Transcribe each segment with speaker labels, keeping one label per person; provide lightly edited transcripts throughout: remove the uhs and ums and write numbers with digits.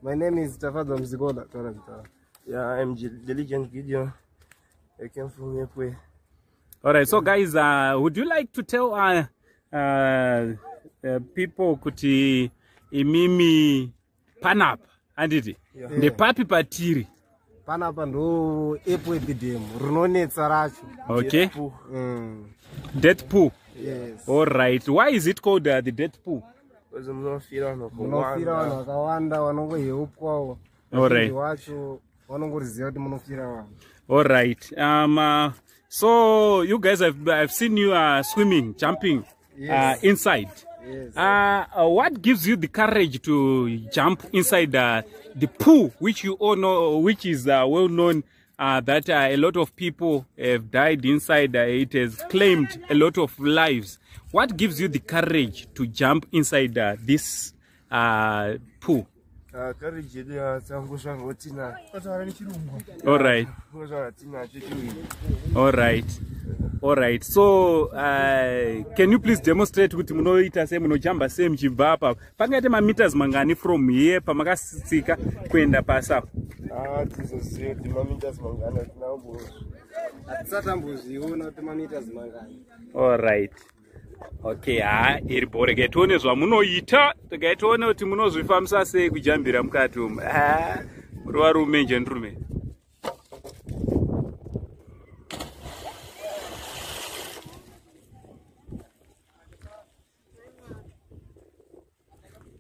Speaker 1: My name is Tafadha Mzigola.
Speaker 2: Yeah, I'm Diligent Gideon. I came from Epworth.
Speaker 3: Alright, so guys, would you like to tell people kuti imimi panap anditi the papi patiri
Speaker 1: panapa ndo Epworth dam runonetsa racho.
Speaker 3: Okay. Death pool.
Speaker 1: Yes.
Speaker 3: Alright, why is it called the death pool?
Speaker 2: Because I'm not feeling
Speaker 1: munofira vanhu vakawanda vanongoheupwawo wacho vanongoriziva kuti munofira vanhu.
Speaker 3: Alright, so you guys I've seen you swimming, jumping. Yes. Inside.
Speaker 1: Yes.
Speaker 3: What gives you the courage to jump inside the pool, which you all know, which is well known that a lot of people have died inside? It has claimed a lot of lives. What gives you the courage to jump inside this pool?
Speaker 2: Courage.
Speaker 3: All right. All right. All right. So, can you please demonstrate kuti munoita se munojamba se mchibva apa? Pangaite ma meters mangani from here pamakasika kuenda pasa?
Speaker 2: Tizoziva kuti ma meters mangani
Speaker 1: Hatisatamboziona kuti ma meters mangani.
Speaker 3: All right. Okay, iri boreke tone zvamunoita, takaitone kuti munozvifambisa sei kujambira mukati umu. Muri varume njenrume.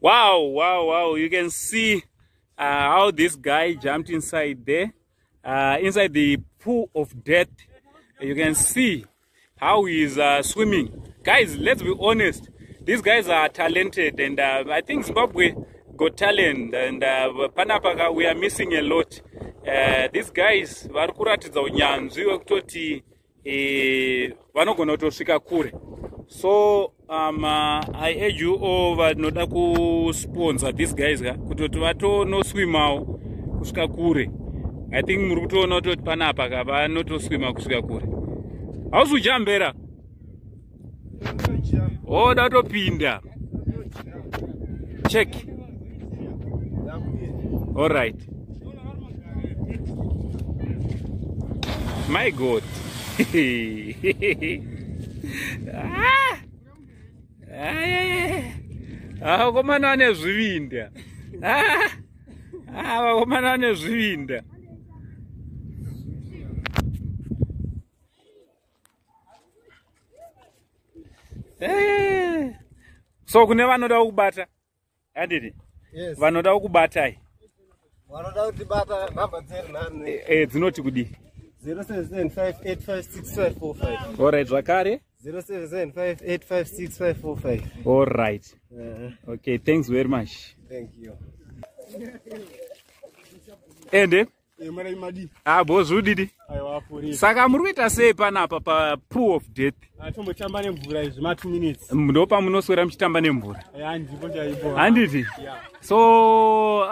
Speaker 3: Wow, you can see how this guy jumped inside there, inside the pool of death. You can see how he is swimming. Guys, let's be honest, these guys are talented, and I think Zimbabwe got talent, and Panapaka, we are missing a lot. These guys varikuratidza unyanzvi wekutoti vanogona kutosvika kure. So I urge you all vanoda kusponsor these guys kutoti vatonoswimawo kusvika kure. I think muri kutoona kuti Panapa vanotoswima kusvika kure. Hauzujambera? Oh, datopinda. Check. All right. My God. Vakomana nezvivinda. Vakomana nezvivinda. So kune vanoda kubata anditi?
Speaker 1: Yes.
Speaker 3: Vanoda kubatai.
Speaker 1: Vanoda kuti bata namba dzeri
Speaker 3: dzinoti kudi
Speaker 1: 0775856545.
Speaker 3: All right, zvakare
Speaker 1: 0775856545.
Speaker 3: All right. Okay, thanks very much.
Speaker 1: Thank you.
Speaker 3: Ende bozudidi saka muri kuita sei panapa pa pool of death?
Speaker 1: Tombotamba nemvura izvi ma 2 minutes.
Speaker 3: Ndo pamunoswera muchitamba nemvura?
Speaker 1: Ndipo chaipo.
Speaker 3: Handiti? So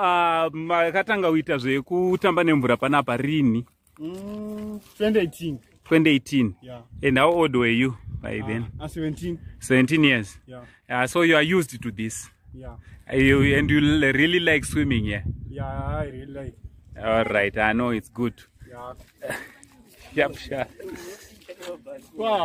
Speaker 3: makatanga kuita zvekutamba nemvura panapa rini?
Speaker 1: 2018.
Speaker 3: 2018.
Speaker 1: Yeah.
Speaker 3: And how old were you by then?
Speaker 1: 17.
Speaker 3: 17 years.
Speaker 1: Yeah.
Speaker 3: So you are used to this.
Speaker 1: Yeah.
Speaker 3: And you really like swimming, yeah?
Speaker 1: Yeah, I really like.
Speaker 3: All right, I know it's good.
Speaker 1: Yeah.
Speaker 3: Yep, sure.
Speaker 1: Wow.